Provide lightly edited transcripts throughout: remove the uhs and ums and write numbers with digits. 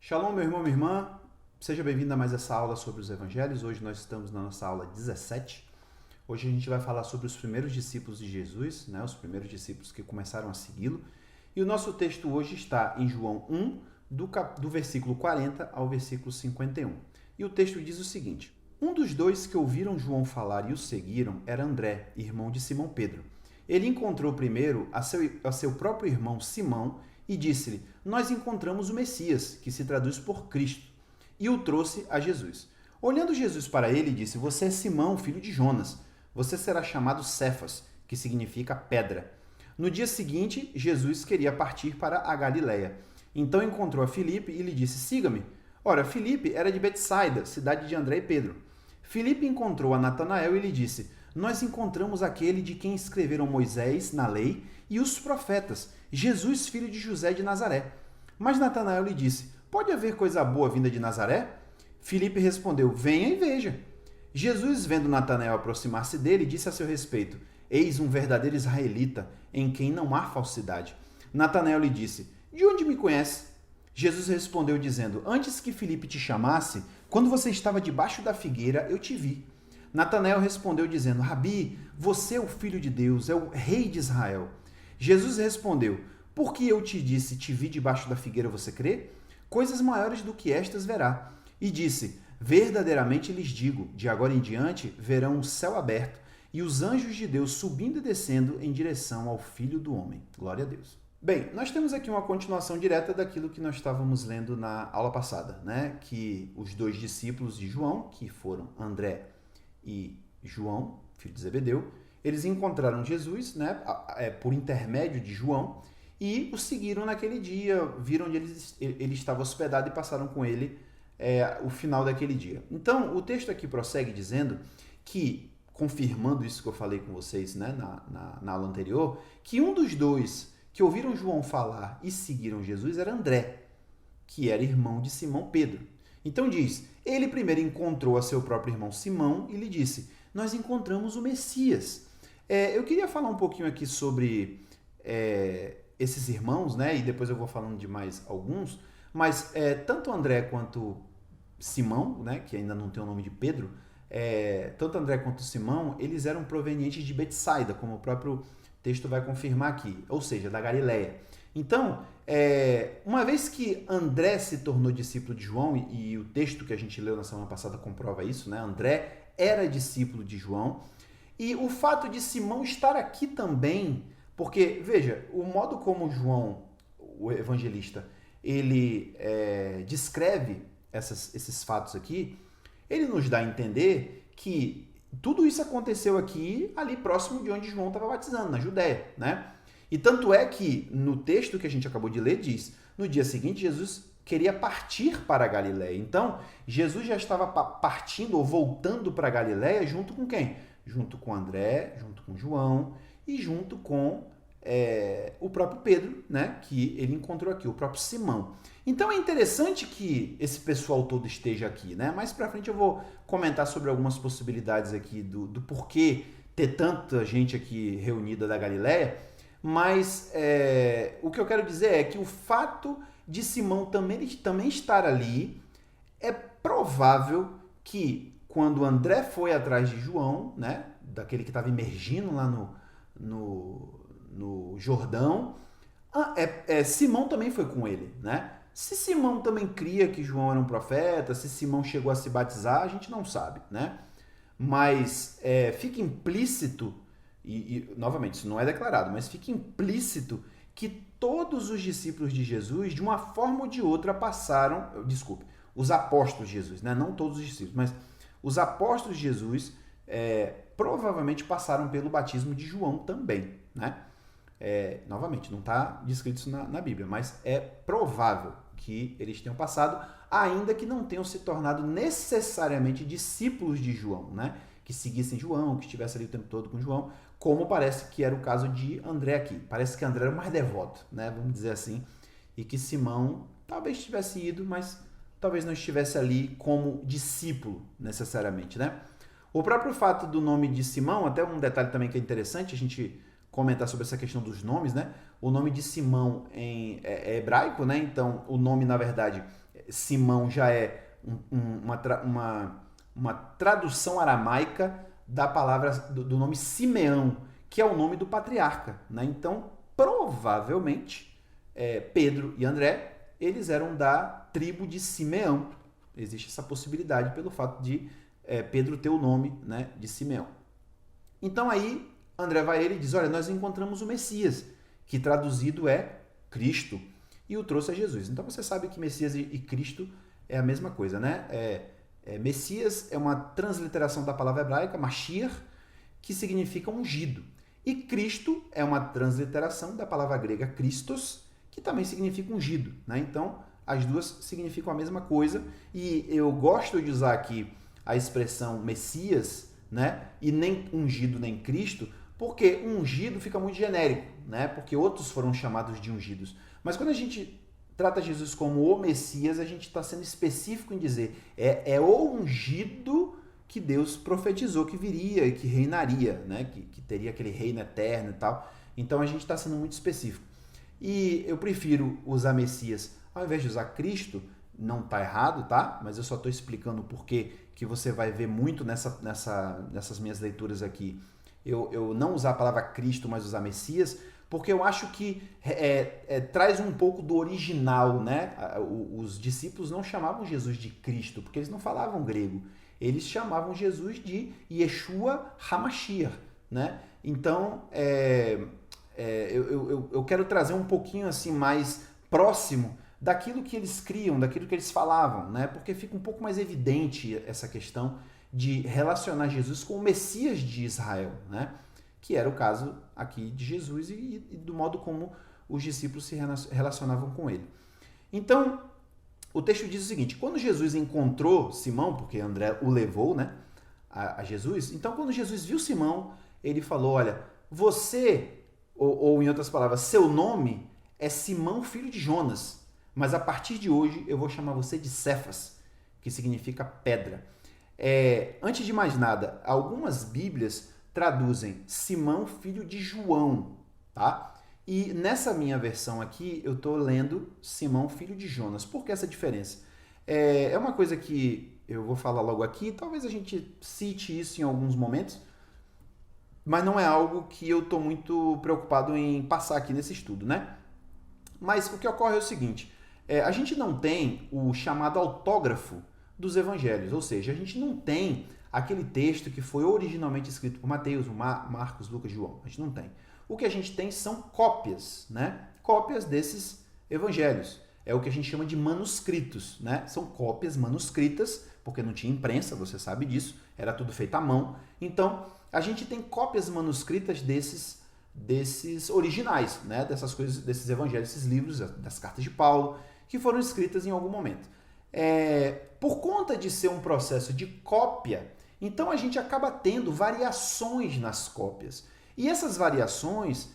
Shalom, meu irmão, minha irmã. Seja bem-vindo a mais essa aula sobre os evangelhos. Hoje nós estamos na nossa aula 17. Hoje a gente vai falar sobre os primeiros discípulos de Jesus, né? Os primeiros discípulos que começaram a segui-lo. E o nosso texto hoje está em João 1, do versículo 40 ao versículo 51. E o texto diz o seguinte: Um dos dois que ouviram João falar e o seguiram era André, irmão de Simão Pedro. Ele encontrou primeiro a seu próprio irmão Simão e disse-lhe: Nós encontramos o Messias, que se traduz por Cristo, e o trouxe a Jesus. Olhando Jesus para ele, disse: Você é Simão, filho de Jonas. Você será chamado Cefas, que significa pedra. No dia seguinte, Jesus queria partir para a Galiléia. Então encontrou a Filipe e lhe disse: Siga-me. Ora, Filipe era de Betsaida, cidade de André e Pedro. Filipe encontrou a Natanael e lhe disse: Nós encontramos aquele de quem escreveram Moisés na lei e os profetas, Jesus, filho de José de Nazaré. Mas Natanael lhe disse: Pode haver coisa boa vinda de Nazaré? Filipe respondeu: Venha e veja. Jesus, vendo Natanael aproximar-se dele, disse a seu respeito: Eis um verdadeiro israelita, em quem não há falsidade. Natanael lhe disse: De onde me conhece? Jesus respondeu dizendo: Antes que Filipe te chamasse, quando você estava debaixo da figueira, eu te vi. Natanael respondeu dizendo: Rabi, você é o Filho de Deus, é o Rei de Israel. Jesus respondeu: Por que eu te disse, te vi debaixo da figueira, você crê? Coisas maiores do que estas verá. E disse: Verdadeiramente lhes digo, de agora em diante verão o céu aberto e os anjos de Deus subindo e descendo em direção ao Filho do Homem. Glória a Deus. Bem, nós temos aqui uma continuação direta daquilo que nós estávamos lendo na aula passada, né? Que os dois discípulos de João, que foram André e João, filho de Zebedeu, eles encontraram Jesus, né, por intermédio de João, e o seguiram naquele dia, viram onde ele estava hospedado e passaram com ele o final daquele dia. Então, o texto aqui prossegue dizendo que, confirmando isso que eu falei com vocês, né, na aula anterior, que um dos dois que ouviram João falar e seguiram Jesus era André, que era irmão de Simão Pedro. Então diz, ele primeiro encontrou a seu próprio irmão Simão e lhe disse: Nós encontramos o Messias. Eu queria falar um pouquinho aqui sobre esses irmãos, né? E depois eu vou falando de mais alguns, mas tanto André quanto Simão, né? Que ainda não tem o nome de Pedro, tanto André quanto Simão, eles eram provenientes de Betsaida, como o próprio texto vai confirmar aqui, ou seja, da Galiléia. Então, uma vez que André se tornou discípulo de João, e o texto que a gente leu na semana passada comprova isso, né? André era discípulo de João, e o fato de Simão estar aqui também, porque, veja, o modo como João, o evangelista, ele descreve esses fatos aqui, ele nos dá a entender que tudo isso aconteceu aqui, ali próximo de onde João estava batizando, na Judéia, né? E tanto é que no texto que a gente acabou de ler diz, no dia seguinte Jesus queria partir para a Galiléia. Então, Jesus já estava partindo ou voltando para a Galiléia junto com quem? Junto com André, junto com João e junto com o próprio Pedro, né? Que ele encontrou aqui, o próprio Simão. Então é interessante que esse pessoal todo esteja aqui, né? Mais pra frente eu vou comentar sobre algumas possibilidades aqui do porquê ter tanta gente aqui reunida da Galiléia, mas o que eu quero dizer é que o fato de Simão também estar ali, é provável que quando André foi atrás de João, né? Daquele que estava imergindo lá no Jordão, Simão também foi com ele, né? Se Simão também cria que João era um profeta, se Simão chegou a se batizar, a gente não sabe, né? Mas fica implícito, novamente, isso não é declarado, mas fica implícito que todos os discípulos de Jesus, de uma forma ou de outra, passaram, desculpe, os apóstolos de Jesus, né? Não todos os discípulos, mas os apóstolos de Jesus provavelmente passaram pelo batismo de João também, né? Novamente, não está descrito isso na Bíblia, mas é provável que eles tenham passado, ainda que não tenham se tornado necessariamente discípulos de João, né? Que seguissem João, que estivessem ali o tempo todo com João, como parece que era o caso de André aqui. Parece que André era o mais devoto, né? Vamos dizer assim, e que Simão talvez tivesse ido, mas talvez não estivesse ali como discípulo necessariamente, né? O próprio fato do nome de Simão, até um detalhe também que é interessante, a gente comentar sobre essa questão dos nomes, né? O nome de Simão é hebraico, né? Então, o nome, na verdade, Simão já é uma tradução aramaica da palavra do nome Simeão, que é o nome do patriarca, né? Então, provavelmente, Pedro e André, eles eram da tribo de Simeão. Existe essa possibilidade pelo fato de Pedro ter o nome, né, de Simeão. Então aí André vai ele e diz, olha, nós encontramos o Messias, que traduzido é Cristo, e o trouxe a Jesus. Então você sabe que Messias e Cristo é a mesma coisa, né? Messias é uma transliteração da palavra hebraica, Mashiach, que significa ungido. E Cristo é uma transliteração da palavra grega Christos, que também significa ungido, né? Então, as duas significam a mesma coisa, e eu gosto de usar aqui a expressão Messias, né? E nem ungido nem Cristo, porque ungido fica muito genérico, né? Porque outros foram chamados de ungidos. Mas quando a gente trata Jesus como o Messias, a gente está sendo específico em dizer é o ungido que Deus profetizou que viria e que reinaria, né? Que teria aquele reino eterno e tal. Então a gente está sendo muito específico. E eu prefiro usar Messias ao invés de usar Cristo. Não está errado, tá? Mas eu só estou explicando o porquê que você vai ver muito nessas minhas leituras aqui. Eu não usar a palavra Cristo, mas usar Messias, porque eu acho que traz um pouco do original, né? Os discípulos não chamavam Jesus de Cristo, porque eles não falavam grego. Eles chamavam Jesus de Yeshua HaMashiach, né? Então, eu quero trazer um pouquinho assim mais próximo daquilo que eles criam, daquilo que eles falavam, né? Porque fica um pouco mais evidente essa questão de relacionar Jesus com o Messias de Israel, né? Que era o caso aqui de Jesus e do modo como os discípulos se relacionavam com ele. Então, o texto diz o seguinte, quando Jesus encontrou Simão, porque André o levou, né, a Jesus, então quando Jesus viu Simão, ele falou, olha, você, ou em outras palavras, seu nome é Simão, filho de Jonas, mas a partir de hoje eu vou chamar você de Cefas, que significa pedra. Antes de mais nada, algumas Bíblias traduzem Simão, filho de João, tá? E nessa minha versão aqui, eu estou lendo Simão, filho de Jonas. Por que essa diferença? É uma coisa que eu vou falar logo aqui, talvez a gente cite isso em alguns momentos, mas não é algo que eu estou muito preocupado em passar aqui nesse estudo, né? Mas o que ocorre é o seguinte, a gente não tem o chamado autógrafo dos evangelhos, ou seja, a gente não tem aquele texto que foi originalmente escrito por Mateus, Marcos, Lucas e João. A gente não tem. O que a gente tem são cópias, né? Cópias desses evangelhos. É o que a gente chama de manuscritos, né? São cópias manuscritas, porque não tinha imprensa, você sabe disso, era tudo feito à mão. Então, a gente tem cópias manuscritas desses originais, né? Dessas coisas, desses evangelhos, esses livros, das cartas de Paulo, que foram escritas em algum momento. Por conta de ser um processo de cópia, então a gente acaba tendo variações nas cópias. E essas variações,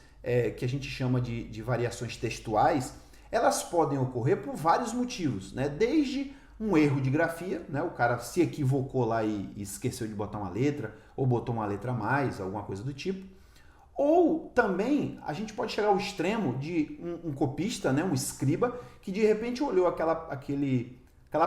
que a gente chama de variações textuais, elas podem ocorrer por vários motivos, né? Desde um erro de grafia, né? O cara se equivocou lá e esqueceu de botar uma letra, ou botou uma letra a mais, alguma coisa do tipo. Ou também a gente pode chegar ao extremo de um copista, né? Um escriba, que de repente olhou aquela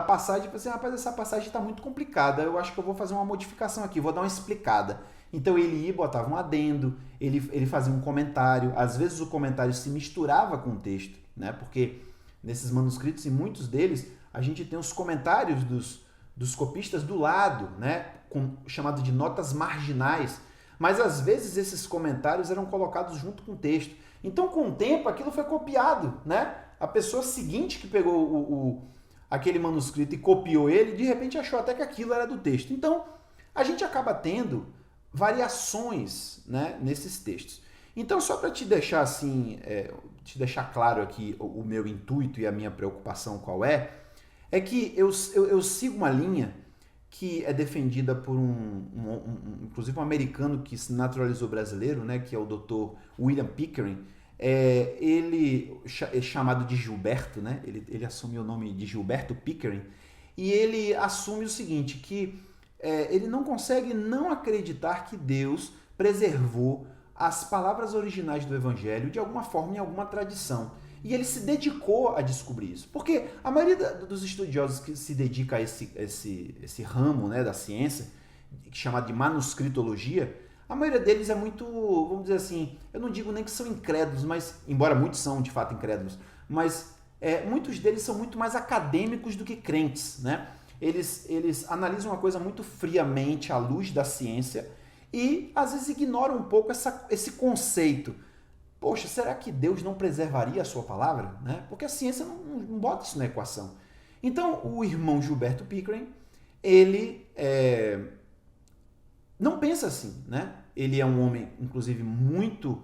passagem e falou assim, rapaz, essa passagem está muito complicada, eu acho que eu vou fazer uma modificação aqui, vou dar uma explicada. Então ele ia, botava um adendo, ele fazia um comentário, às vezes o comentário se misturava com o texto, né? Porque nesses manuscritos, em muitos deles, a gente tem os comentários dos copistas do lado, né? Chamado de notas marginais, mas às vezes esses comentários eram colocados junto com o texto. Então com o tempo aquilo foi copiado, né? A pessoa seguinte que pegou aquele manuscrito e copiou ele, de repente achou até que aquilo era do texto. Então, a gente acaba tendo variações, né, nesses textos. Então, só para te deixar assim, te deixar claro aqui o meu intuito e a minha preocupação qual é que eu sigo uma linha que é defendida por inclusive um americano que se naturalizou brasileiro, né, que é o Dr. William Pickering. Ele é chamado de Gilberto, né? Ele assume o nome de Gilberto Pickering, e ele assume o seguinte, que ele não consegue não acreditar que Deus preservou as palavras originais do Evangelho de alguma forma em alguma tradição. E ele se dedicou a descobrir isso. Porque a maioria dos estudiosos que se dedica a esse ramo, né, da ciência, chamado de manuscritologia, a maioria deles é muito, vamos dizer assim, eu não digo nem que são incrédulos, mas, embora muitos são de fato incrédulos, mas muitos deles são muito mais acadêmicos do que crentes, né? Eles analisam uma coisa muito friamente à luz da ciência e às vezes ignoram um pouco esse conceito. Poxa, será que Deus não preservaria a sua palavra? Né? Porque a ciência não bota isso na equação. Então, o irmão Gilberto Pickering, ele não pensa assim, né? Ele é um homem, inclusive, muito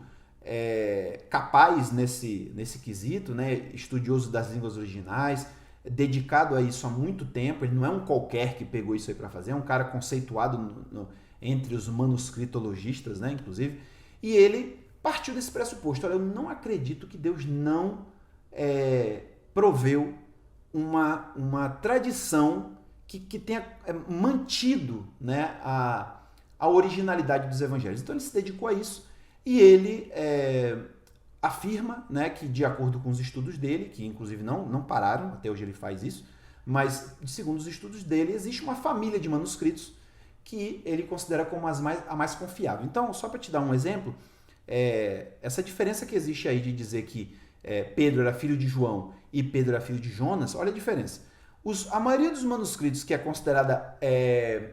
capaz nesse quesito, né? Estudioso das línguas originais, dedicado a isso há muito tempo. Ele não é um qualquer que pegou isso aí para fazer, é um cara conceituado entre os manuscritologistas, né? Inclusive, e ele partiu desse pressuposto. Olha, eu não acredito que Deus não proveu uma tradição que tenha mantido, né, a originalidade dos evangelhos. Então ele se dedicou a isso e ele afirma, né, que de acordo com os estudos dele, que inclusive não pararam, até hoje ele faz isso, mas segundo os estudos dele, existe uma família de manuscritos que ele considera como a mais confiável. Então, só para te dar um exemplo, essa diferença que existe aí de dizer que Pedro era filho de João e Pedro era filho de Jonas, olha a diferença. A maioria dos manuscritos que é considerada,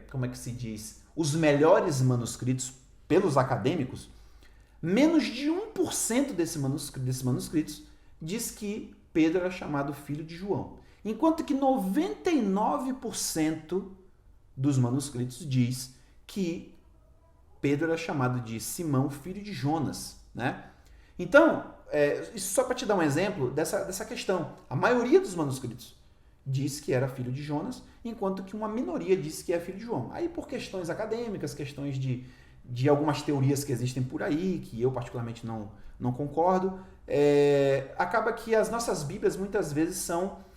como é que se diz, os melhores manuscritos pelos acadêmicos, menos de 1% desses manuscritos diz que Pedro era chamado filho de João. Enquanto que 99% dos manuscritos diz que Pedro era chamado de Simão, filho de Jonas, né? Então, isso só para te dar um exemplo dessa questão. A maioria dos manuscritos diz que era filho de Jonas, enquanto que uma minoria diz que é filho de João. Aí, por questões acadêmicas, questões de algumas teorias que existem por aí, que eu particularmente não concordo, acaba que as nossas Bíblias muitas vezes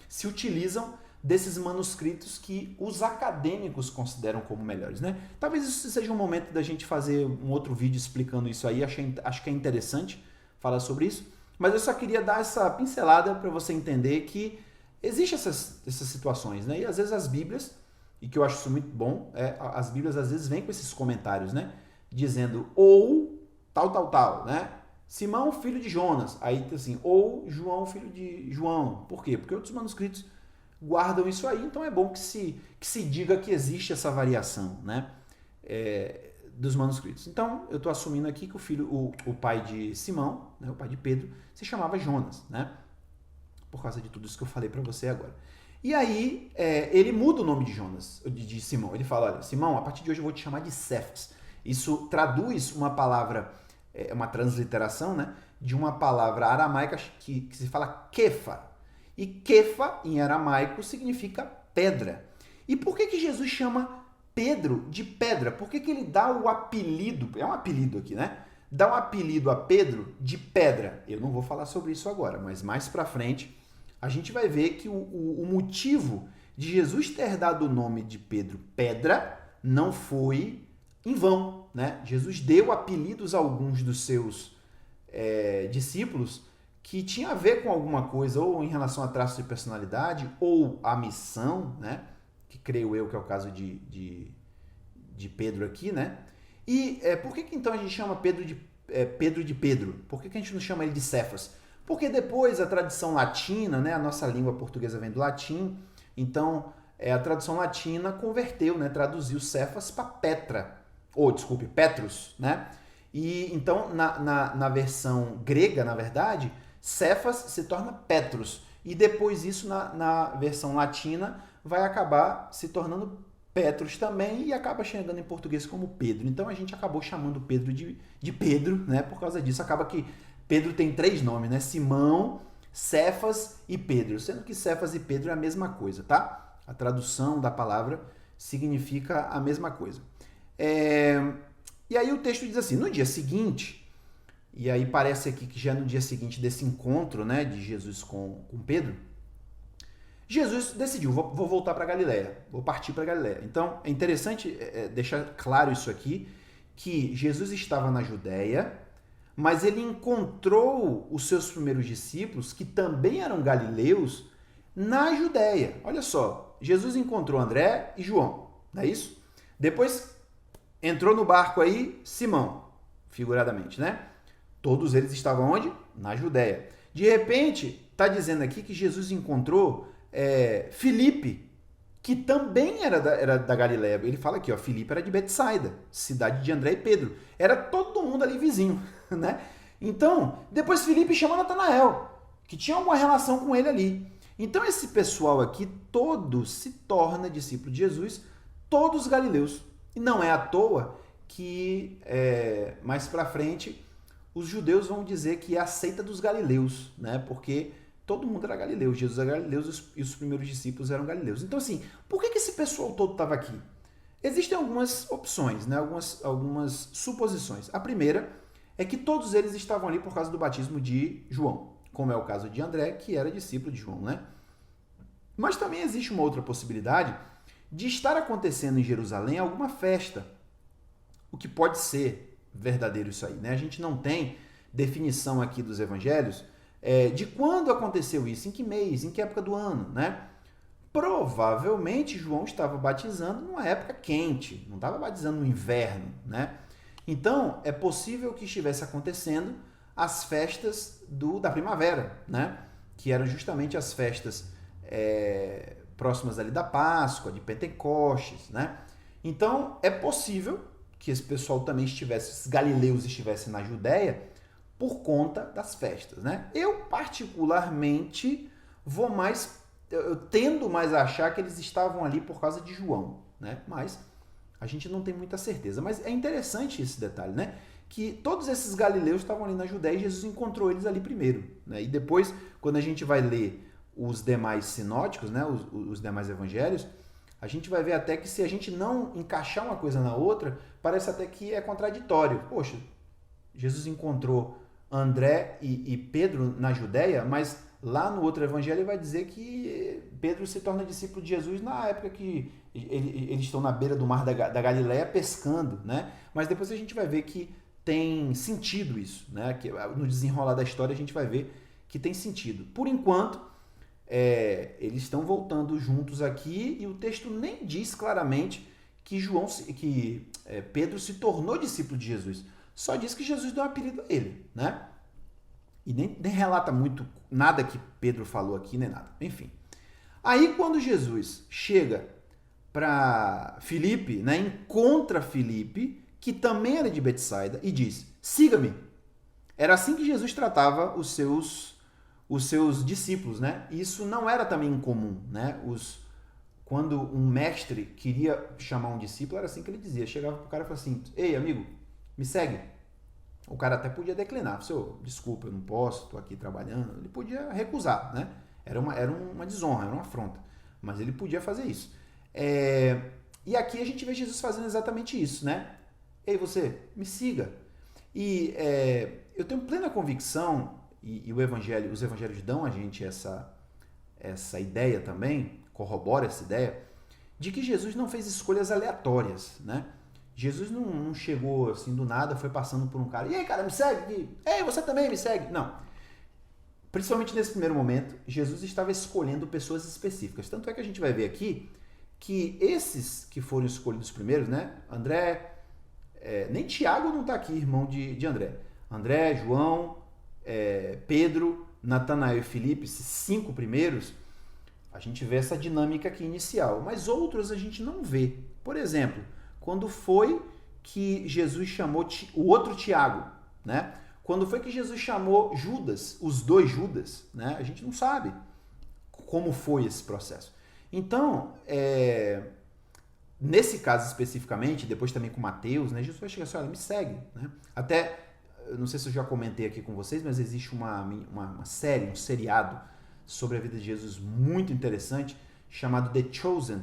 se utilizam desses manuscritos que os acadêmicos consideram como melhores, né? Talvez isso seja um momento da gente fazer um outro vídeo explicando isso aí, acho que é interessante falar sobre isso, mas eu só queria dar essa pincelada para você entender que existem essas situações, né? E às vezes as Bíblias, e que eu acho isso muito bom, as Bíblias às vezes vêm com esses comentários, né? Dizendo ou tal, né? Simão, filho de Jonas, aí assim, ou João, filho de João. Por quê? Porque outros manuscritos guardam isso aí, então é bom que se diga que existe essa variação, né, dos manuscritos. Então, eu estou assumindo aqui que o pai de Simão, né, o pai de Pedro, se chamava Jonas, né, por causa de tudo isso que eu falei para você agora. E aí, ele muda o nome de Jonas, de Simão. Ele fala, olha, Simão, a partir de hoje eu vou te chamar de Cefas. Isso traduz uma palavra, uma transliteração, né, de uma palavra aramaica que se fala Kefa. E Kefa, em aramaico, significa pedra. E por que Jesus chama Pedro de pedra? Por que ele dá o apelido, é um apelido aqui, né? Dá um apelido a Pedro de pedra. Eu não vou falar sobre isso agora, mas mais pra frente a gente vai ver que o motivo de Jesus ter dado o nome de Pedro pedra não foi em vão, né? Jesus deu apelidos a alguns dos seus discípulos que tinha a ver com alguma coisa, ou em relação a traços de personalidade, ou a missão, né? Que creio eu que é o caso de Pedro aqui, né? E por que então a gente chama Pedro de Pedro? Por que a gente não chama ele de Cefas? Porque depois a tradição latina, né? A nossa língua portuguesa vem do latim, então a tradução latina converteu, né? Traduziu Cefas para Petrus, né? E então na versão grega, na verdade, Cefas se torna Petrus. E depois isso, na versão latina, vai acabar se tornando Petrus também e acaba chegando em português como Pedro. Então a gente acabou chamando Pedro de Pedro, né? Por causa disso. Acaba que Pedro tem 3 nomes, né? Simão, Cefas e Pedro. Sendo que Cefas e Pedro é a mesma coisa, tá? A tradução da palavra significa a mesma coisa. E aí o texto diz assim, no dia seguinte... E aí parece aqui que já no dia seguinte desse encontro, né, de Jesus com Pedro, Jesus decidiu, vou voltar para Galileia, vou partir para Galileia. Então é interessante deixar claro isso aqui, que Jesus estava na Judéia, mas ele encontrou os seus primeiros discípulos, que também eram galileus, na Judéia. Olha só, Jesus encontrou André e João, não é isso? Depois entrou no barco aí Simão, figuradamente, né? Todos eles estavam onde? Na Judéia. De repente, está dizendo aqui que Jesus encontrou Filipe, que também era da Galileia. Ele fala aqui, ó, Filipe era de Betsaida, cidade de André e Pedro. Era todo mundo ali vizinho, né? Então, depois Filipe chama Natanael, que tinha alguma relação com ele ali. Então, esse pessoal aqui, todo se torna discípulo de Jesus, todos galileus. E não é à toa que, mais pra frente, os judeus vão dizer que é a seita dos galileus, né? Porque todo mundo era galileu, Jesus era galileu e os primeiros discípulos eram galileus. Então, assim, por que esse pessoal todo estava aqui? Existem algumas opções, né? algumas suposições. A primeira é que todos eles estavam ali por causa do batismo de João, como é o caso de André, que era discípulo de João, né? Mas também existe uma outra possibilidade de estar acontecendo em Jerusalém alguma festa, o que pode ser verdadeiro isso aí, né? A gente não tem definição aqui dos evangelhos de quando aconteceu isso, em que mês, em que época do ano, né? Provavelmente João estava batizando numa época quente, não estava batizando no inverno, né? Então, é possível que estivesse acontecendo as festas da primavera, né? Que eram justamente as festas próximas ali da Páscoa, de Pentecostes, né? Então, é possível que esse pessoal também esses galileus estivessem na Judéia por conta das festas, né? Eu, particularmente, eu tendo mais a achar que eles estavam ali por causa de João, né? Mas a gente não tem muita certeza. Mas é interessante esse detalhe, né? Que todos esses galileus estavam ali na Judéia e Jesus encontrou eles ali primeiro, né? E depois, quando a gente vai ler os demais sinóticos, né? Os demais evangelhos, a gente vai ver até que se a gente não encaixar uma coisa na outra, parece até que é contraditório. Poxa, Jesus encontrou André e Pedro na Judéia, mas lá no outro evangelho ele vai dizer que Pedro se torna discípulo de Jesus na época que eles estão na beira do mar da Galileia pescando, né? Mas depois a gente vai ver que tem sentido isso, né? Que no desenrolar da história a gente vai ver que tem sentido. Por enquanto, eles estão voltando juntos aqui e o texto nem diz claramente que Pedro se tornou discípulo de Jesus. Só diz que Jesus deu um apelido a ele, né? E nem relata muito nada que Pedro falou aqui, nem nada. Enfim. Aí quando Jesus chega para Filipe, né, encontra Filipe, que também era de Betsaida, e diz, siga-me. Era assim que Jesus tratava os seus discípulos, né? E isso não era também incomum, né? Quando um mestre queria chamar um discípulo, era assim que ele dizia. Chegava pro cara e falava assim, ei, amigo, me segue. O cara até podia declinar. Senhor, desculpa, eu não posso, estou aqui trabalhando. Ele podia recusar, né? Era uma desonra, era uma afronta. Mas ele podia fazer isso. E aqui a gente vê Jesus fazendo exatamente isso, né? Ei, você, me siga. E eu tenho plena convicção, e os evangelhos dão a gente essa ideia também, corrobora essa ideia, de que Jesus não fez escolhas aleatórias, né? Jesus não chegou assim do nada, foi passando por um cara. E aí, cara, me segue? Ei, você também me segue? Não. Principalmente nesse primeiro momento, Jesus estava escolhendo pessoas específicas. Tanto é que a gente vai ver aqui que esses que foram escolhidos primeiros, né? André, nem Tiago não está aqui, irmão de André. André, João, Pedro, Natanael e Filipe, esses 5 primeiros, a gente vê essa dinâmica aqui inicial. Mas outros a gente não vê. Por exemplo, quando foi que Jesus chamou o outro Tiago, né? Quando foi que Jesus chamou Judas, os 2 Judas, né? A gente não sabe como foi esse processo. Então, nesse caso especificamente, depois também com Mateus, né? Jesus vai chegar assim, olha, me segue, né? Até, eu não sei se eu já comentei aqui com vocês, mas existe uma série, um seriado sobre a vida de Jesus muito interessante, chamado The Chosen.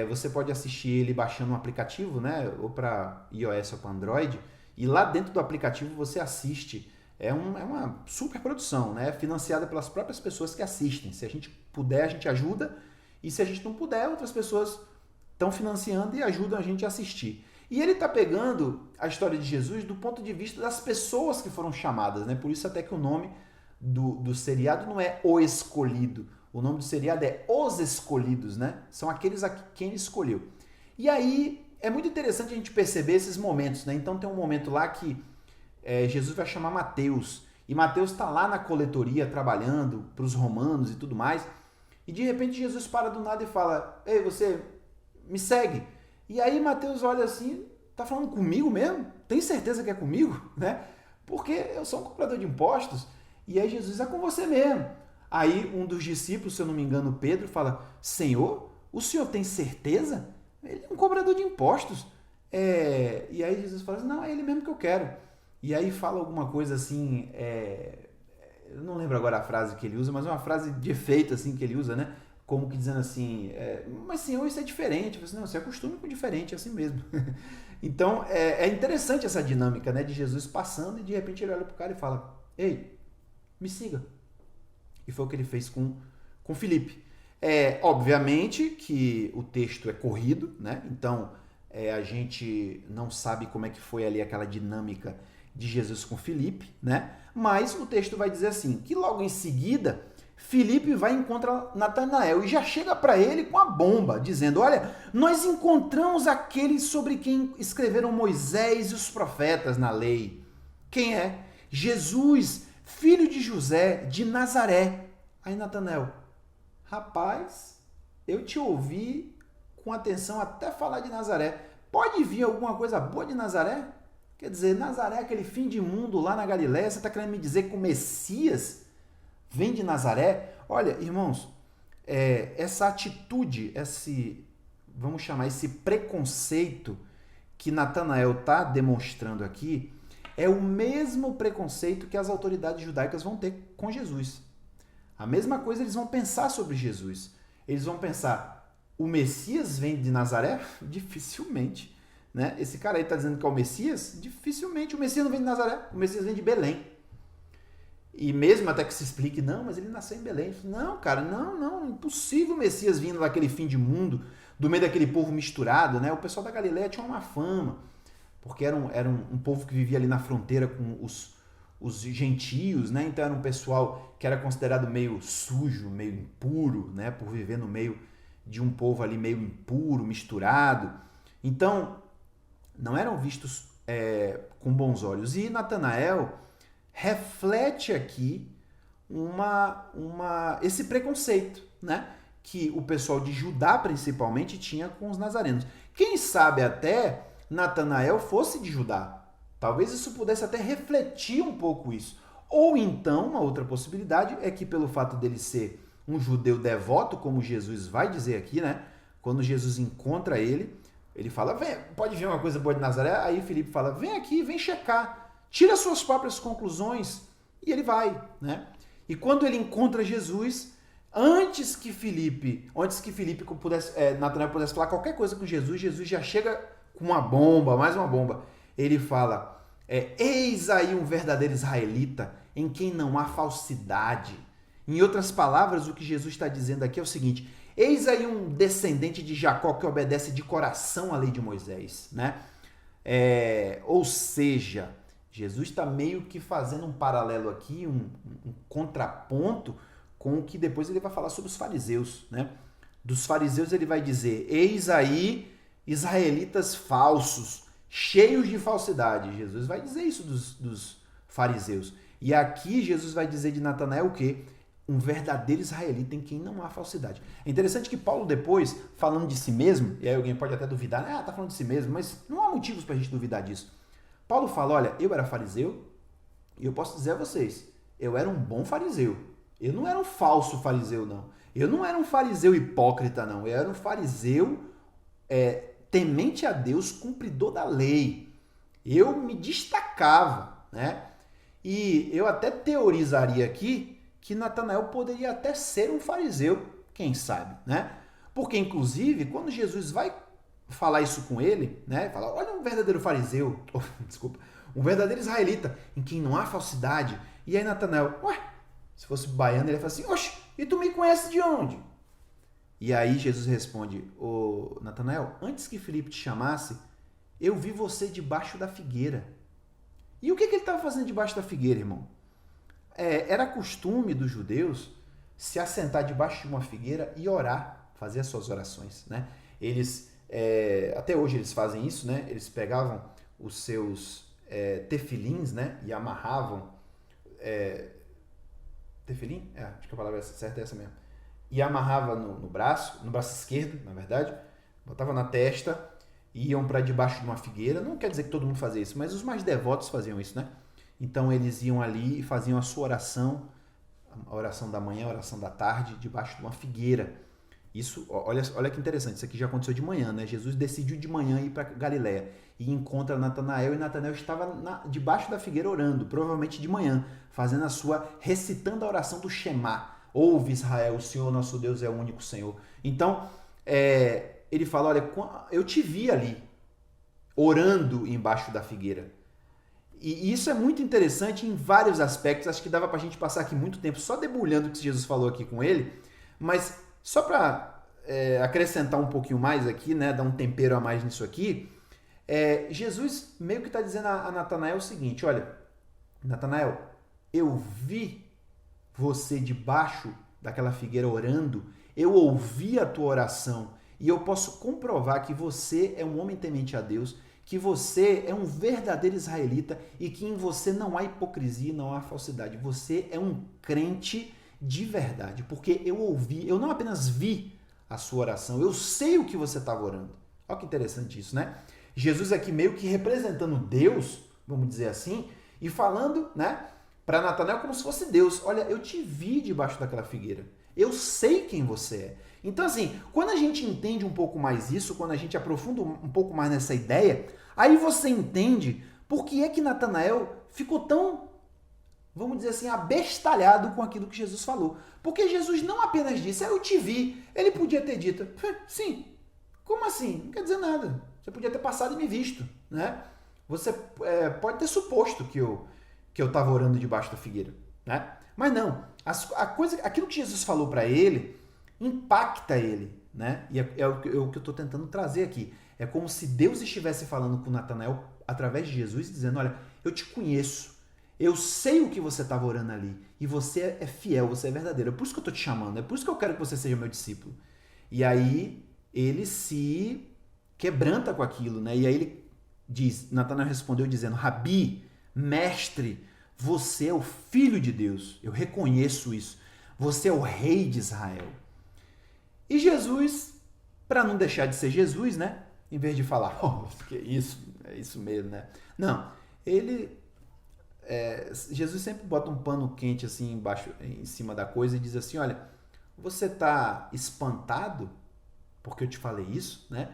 Você pode assistir ele baixando um aplicativo, né? Ou para iOS ou para Android, e lá dentro do aplicativo você assiste. É uma super produção, né? Financiada pelas próprias pessoas que assistem. Se a gente puder, a gente ajuda, e se a gente não puder, outras pessoas estão financiando e ajudam a gente a assistir. E ele está pegando a história de Jesus do ponto de vista das pessoas que foram chamadas, né? Por isso até que o nome do seriado não é O Escolhido. O nome do seriado é Os Escolhidos, né? São aqueles a quem ele escolheu. E aí é muito interessante a gente perceber esses momentos, né? Então tem um momento lá que Jesus vai chamar Mateus. E Mateus está lá na coletoria trabalhando para os romanos e tudo mais. E de repente Jesus para do nada e fala: Ei, você me segue. E aí Mateus olha assim: tá falando comigo mesmo? Tem certeza que é comigo? Né? Porque eu sou um cobrador de impostos. E aí Jesus: é com você mesmo. Aí um dos discípulos, se eu não me engano, Pedro, fala: Senhor, o senhor tem certeza? Ele é um cobrador de impostos. E aí Jesus fala assim: não, é ele mesmo que eu quero. E aí fala alguma coisa assim, eu não lembro agora a frase que ele usa, mas é uma frase de efeito assim que ele usa, né? Como que dizendo assim, mas senhor, isso é diferente. Eu falo assim: não, você acostume com diferente, é assim mesmo. Então é interessante essa dinâmica, né, de Jesus passando e de repente ele olha pro cara e fala: ei, me siga. E foi o que ele fez com Filipe. Obviamente que o texto é corrido, né? Então a gente não sabe como é que foi ali aquela dinâmica de Jesus com Filipe, né? Mas o texto vai dizer assim, que logo em seguida Filipe vai encontrar Natanael e já chega para ele com a bomba, dizendo: olha, nós encontramos aquele sobre quem escreveram Moisés e os profetas na lei. Quem é? Jesus, filho de José, de Nazaré. Aí Natanael: rapaz, eu te ouvi com atenção até falar de Nazaré. Pode vir alguma coisa boa de Nazaré? Quer dizer, Nazaré é aquele fim de mundo lá na Galileia. Você está querendo me dizer que o Messias vem de Nazaré? Olha, irmãos, essa atitude, vamos chamar esse preconceito que Natanael está demonstrando aqui, é o mesmo preconceito que as autoridades judaicas vão ter com Jesus. A mesma coisa eles vão pensar sobre Jesus. Eles vão pensar: o Messias vem de Nazaré? Dificilmente. Né? Esse cara aí está dizendo que é o Messias? Dificilmente. O Messias não vem de Nazaré. O Messias vem de Belém. E mesmo até que se explique: não, mas ele nasceu em Belém. Não, cara, não. Impossível o Messias vindo daquele fim de mundo, do meio daquele povo misturado. Né? O pessoal da Galileia tinha uma fama, porque era um povo que vivia ali na fronteira com os gentios, né? Então era um pessoal que era considerado meio sujo, meio impuro, né? Por viver no meio de um povo ali meio impuro, misturado. Então não eram vistos com bons olhos. E Natanael reflete aqui esse preconceito, né? Que o pessoal de Judá principalmente tinha com os nazarenos. Quem sabe até Natanael fosse de Judá. Talvez isso pudesse até refletir um pouco isso. Ou então, uma outra possibilidade é que pelo fato dele ser um judeu devoto, como Jesus vai dizer aqui, né? Quando Jesus encontra ele, ele fala: vem, pode ver uma coisa boa de Nazaré? Aí Filipe fala: vem aqui, vem checar, tira suas próprias conclusões. E ele vai, né? E quando ele encontra Jesus, antes que Natanael pudesse falar qualquer coisa com Jesus, Jesus já chega com uma bomba, mais uma bomba. Ele fala: eis aí um verdadeiro israelita, em quem não há falsidade. Em outras palavras, o que Jesus está dizendo aqui é o seguinte: eis aí um descendente de Jacó que obedece de coração à lei de Moisés, né? Ou seja, Jesus está meio que fazendo um paralelo aqui, um contraponto com o que depois ele vai falar sobre os fariseus, né? Dos fariseus ele vai dizer: eis aí israelitas falsos, cheios de falsidade. Jesus vai dizer isso dos fariseus. E aqui Jesus vai dizer de Natanael o quê? Um verdadeiro israelita em quem não há falsidade. É interessante que Paulo depois, falando de si mesmo, e aí alguém pode até duvidar, né? Tá falando de si mesmo, mas não há motivos para a gente duvidar disso. Paulo fala: olha, eu era fariseu e eu posso dizer a vocês, eu era um bom fariseu. Eu não era um falso fariseu, não. Eu não era um fariseu hipócrita, não. Eu era um fariseu temente a Deus, cumpridor da lei. Eu me destacava, né? E eu até teorizaria aqui que Natanael poderia até ser um fariseu, quem sabe, né? Porque, inclusive, quando Jesus vai falar isso com ele, né? Fala: olha, um verdadeiro fariseu, desculpa, um verdadeiro israelita, em quem não há falsidade. E aí Natanael: ué, se fosse baiano, ele ia falar assim: oxe, e tu me conhece de onde? E aí Jesus responde: ô Natanael, antes que Filipe te chamasse, eu vi você debaixo da figueira. E o que ele estava fazendo debaixo da figueira, irmão? Era costume dos judeus se assentar debaixo de uma figueira e orar, fazer as suas orações, né? Eles, até hoje eles fazem isso, né? Eles pegavam os seus tefilins, né? E amarravam... tefilim? Acho que a palavra certa é essa mesmo. E amarrava no braço esquerdo, na verdade, botava na testa, iam para debaixo de uma figueira. Não quer dizer que todo mundo fazia isso, mas os mais devotos faziam isso, né? Então eles iam ali e faziam a sua oração, a oração da manhã, a oração da tarde, debaixo de uma figueira. Isso, olha que interessante, isso aqui já aconteceu de manhã, né? Jesus decidiu de manhã ir para Galiléia e encontra Natanael, e Natanael estava debaixo da figueira orando, provavelmente de manhã, recitando a oração do Shema. Ouve, Israel, o Senhor nosso Deus é o único Senhor. Então, ele fala, olha, eu te vi ali, orando embaixo da figueira. E isso é muito interessante em vários aspectos. Acho que dava para a gente passar aqui muito tempo só debulhando o que Jesus falou aqui com ele, mas só para acrescentar um pouquinho mais aqui, né, dar um tempero a mais nisso aqui, Jesus meio que está dizendo a Natanael o seguinte, olha, Natanael, eu vi você debaixo daquela figueira orando, eu ouvi a tua oração e eu posso comprovar que você é um homem temente a Deus, que você é um verdadeiro israelita e que em você não há hipocrisia, não há falsidade. Você é um crente de verdade, porque eu não apenas vi a sua oração, eu sei o que você estava orando. Olha que interessante isso, né? Jesus aqui meio que representando Deus, vamos dizer assim, e falando, né, para Natanael como se fosse Deus. Olha, eu te vi debaixo daquela figueira. Eu sei quem você é. Então, assim, quando a gente entende um pouco mais isso, quando a gente aprofunda um pouco mais nessa ideia, aí você entende por que é que Natanael ficou tão, vamos dizer assim, abestalhado com aquilo que Jesus falou. Porque Jesus não apenas disse, eu te vi. Ele podia ter dito, sim, como assim? Não quer dizer nada. Você podia ter passado e me visto, né? Você pode ter suposto que eu estava orando debaixo da figueira, né? Mas não, aquilo que Jesus falou para ele impacta ele, né? E é o que eu estou tentando trazer aqui. É como se Deus estivesse falando com Natanael através de Jesus, dizendo, olha, eu te conheço, eu sei o que você estava orando ali, e você é fiel, você é verdadeiro. É por isso que eu estou te chamando, é por isso que eu quero que você seja meu discípulo. E aí ele se quebranta com aquilo, né? E aí ele diz, Natanael respondeu dizendo, Rabi, mestre, você é o Filho de Deus, eu reconheço isso, você é o Rei de Israel. E Jesus, para não deixar de ser Jesus, né? Em vez de falar, que isso, é isso mesmo, né? Não, Jesus sempre bota um pano quente assim embaixo, em cima da coisa e diz assim, olha, você está espantado porque eu te falei isso, né?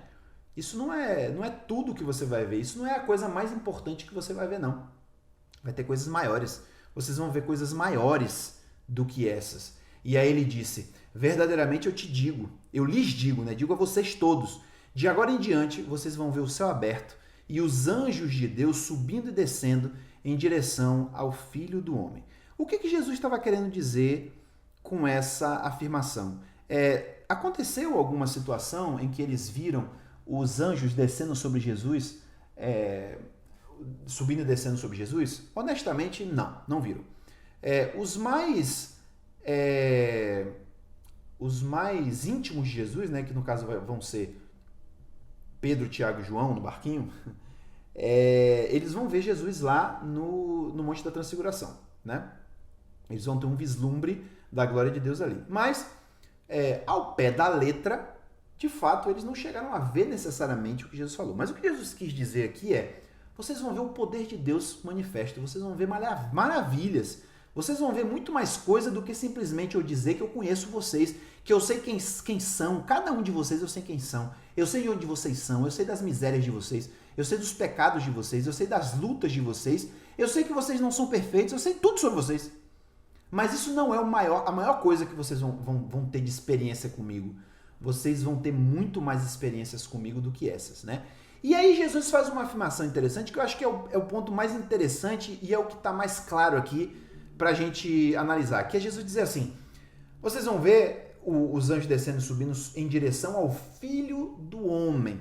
Isso não é tudo que você vai ver, isso não é a coisa mais importante que você vai ver, não. Vai ter coisas maiores, vocês vão ver coisas maiores do que essas. E aí ele disse, verdadeiramente eu lhes digo, né? Digo a vocês todos, de agora em diante vocês vão ver o céu aberto e os anjos de Deus subindo e descendo em direção ao Filho do Homem. O que Jesus estava querendo dizer com essa afirmação? Aconteceu alguma situação em que eles viram os anjos descendo sobre Jesus, subindo e descendo sobre Jesus? Honestamente, não viram. Os mais íntimos de Jesus, né, que no caso vão ser Pedro, Tiago e João no barquinho, eles vão ver Jesus lá no Monte da Transfiguração, né? Eles vão ter um vislumbre da glória de Deus ali. Mas, ao pé da letra, de fato, eles não chegaram a ver necessariamente o que Jesus falou. Mas o que Jesus quis dizer aqui vocês vão ver o poder de Deus manifesto, vocês vão ver maravilhas, vocês vão ver muito mais coisa do que simplesmente eu dizer que eu conheço vocês, que eu sei quem são, cada um de vocês eu sei quem são, eu sei de onde vocês são, eu sei das misérias de vocês, eu sei dos pecados de vocês, eu sei das lutas de vocês, eu sei que vocês não são perfeitos, eu sei tudo sobre vocês. Mas isso não é a maior coisa que vocês vão ter de experiência comigo. Vocês vão ter muito mais experiências comigo do que essas, né? E aí Jesus faz uma afirmação interessante, que eu acho que é o ponto mais interessante e é o que está mais claro aqui para a gente analisar. Que é Jesus dizer assim, vocês vão ver os anjos descendo e subindo em direção ao Filho do Homem.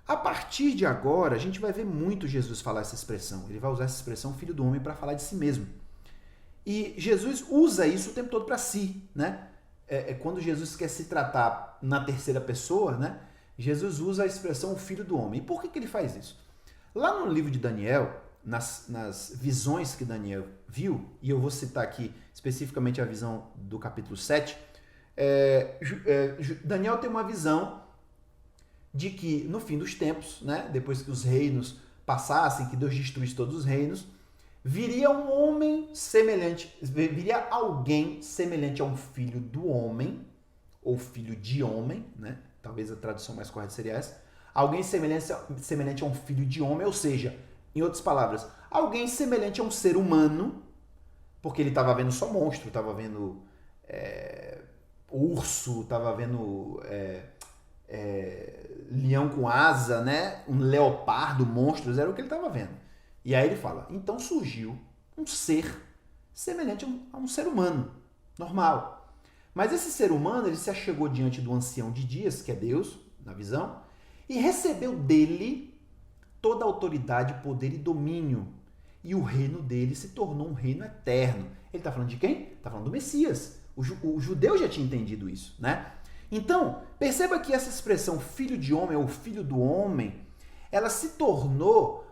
A partir de agora, a gente vai ver muito Jesus falar essa expressão. Ele vai usar essa expressão filho do homem para falar de si mesmo. E Jesus usa isso o tempo todo para si, né? Quando Jesus quer se tratar na terceira pessoa, né? Jesus usa a expressão filho do homem. E por que ele faz isso? Lá no livro de Daniel, nas visões que Daniel viu, e eu vou citar aqui especificamente a visão do capítulo 7, Daniel tem uma visão de que no fim dos tempos, né, depois que os reinos passassem, que Deus destruísse todos os reinos, viria alguém semelhante a um filho do homem, ou filho de homem, né? Talvez a tradução mais correta seria essa. Alguém semelhante a um filho de homem, ou seja, em outras palavras, alguém semelhante a um ser humano, porque ele estava vendo só monstro, estava vendo urso, estava vendo leão com asa, né? Um leopardo, monstros, era o que ele estava vendo. E aí ele fala, então surgiu um ser semelhante a um ser humano, normal. Mas esse ser humano, ele se achegou diante do ancião de dias, que é Deus, na visão, e recebeu dele toda a autoridade, poder e domínio. E o reino dele se tornou um reino eterno. Ele está falando de quem? Está falando do Messias. O judeu já tinha entendido isso, né? Então, perceba que essa expressão filho de homem ou filho do homem, ela se tornou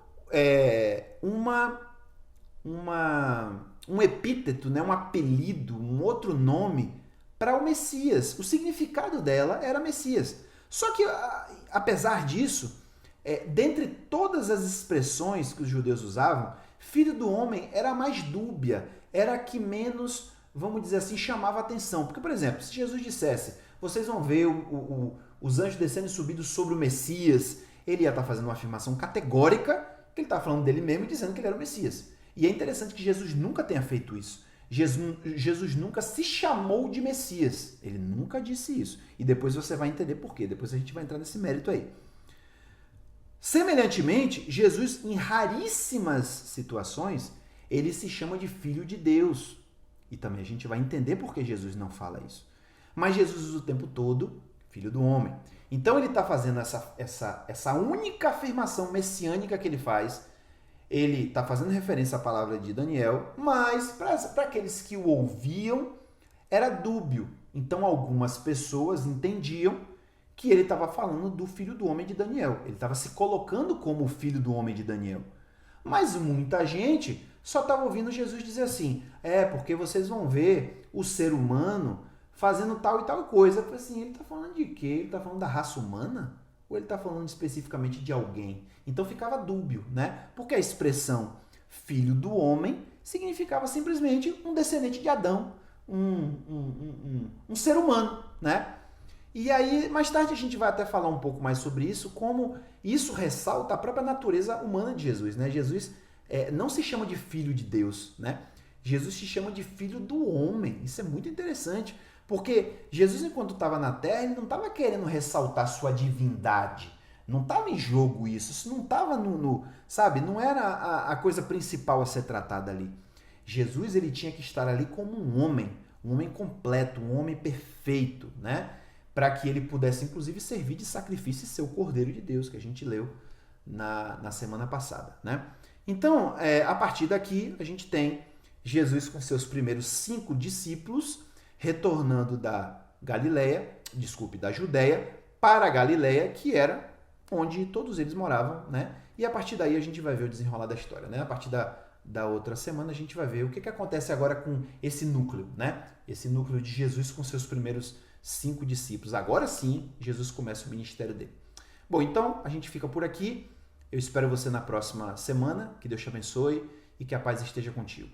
um epíteto, né? Um apelido, um outro nome para o Messias. O significado dela era Messias. Só que, apesar disso, dentre todas as expressões que os judeus usavam, filho do homem era a mais dúbia, era a que menos, vamos dizer assim, chamava atenção. Porque, por exemplo, se Jesus dissesse, vocês vão ver os anjos descendo e subindo sobre o Messias, ele ia estar fazendo uma afirmação categórica, que ele estava falando dele mesmo e dizendo que ele era o Messias. E é interessante que Jesus nunca tenha feito isso. Jesus nunca se chamou de Messias. Ele nunca disse isso. E depois você vai entender por quê. Depois a gente vai entrar nesse mérito aí. Semelhantemente, Jesus, em raríssimas situações, ele se chama de Filho de Deus. E também a gente vai entender por que Jesus não fala isso. Mas Jesus usa o tempo todo Filho do Homem. Então ele está fazendo essa única afirmação messiânica que ele faz. Ele está fazendo referência à palavra de Daniel, mas para aqueles que o ouviam, era dúbio. Então algumas pessoas entendiam que ele estava falando do Filho do Homem de Daniel. Ele estava se colocando como o Filho do Homem de Daniel. Mas muita gente só estava ouvindo Jesus dizer assim, porque vocês vão ver o ser humano fazendo tal e tal coisa. Eu falei assim, ele está falando de quê? Ele está falando da raça humana? Ou ele está falando especificamente de alguém? Então ficava dúbio, né? Porque a expressão filho do homem significava simplesmente um descendente de Adão, um ser humano, né? E aí, mais tarde a gente vai até falar um pouco mais sobre isso, como isso ressalta a própria natureza humana de Jesus, né? Jesus não se chama de filho de Deus, né? Jesus se chama de filho do homem. Isso é muito interessante, porque Jesus, enquanto estava na Terra, ele não estava querendo ressaltar sua divindade. Não estava em jogo isso. Isso não estava sabe? Não era a coisa principal a ser tratada ali. Jesus, ele tinha que estar ali como um homem completo, um homem perfeito, né? Para que ele pudesse, inclusive, servir de sacrifício e ser o Cordeiro de Deus, que a gente leu na semana passada, né? Então, a partir daqui, a gente tem Jesus com seus primeiros 5 discípulos retornando da Judéia para a Galileia, que era onde todos eles moravam, né? E a partir daí a gente vai ver o desenrolar da história, né? A partir da outra semana a gente vai ver o que acontece agora com esse núcleo, né? Esse núcleo de Jesus com seus primeiros 5 discípulos. Agora sim, Jesus começa o ministério dele. Bom, então a gente fica por aqui. Eu espero você na próxima semana. Que Deus te abençoe e que a paz esteja contigo.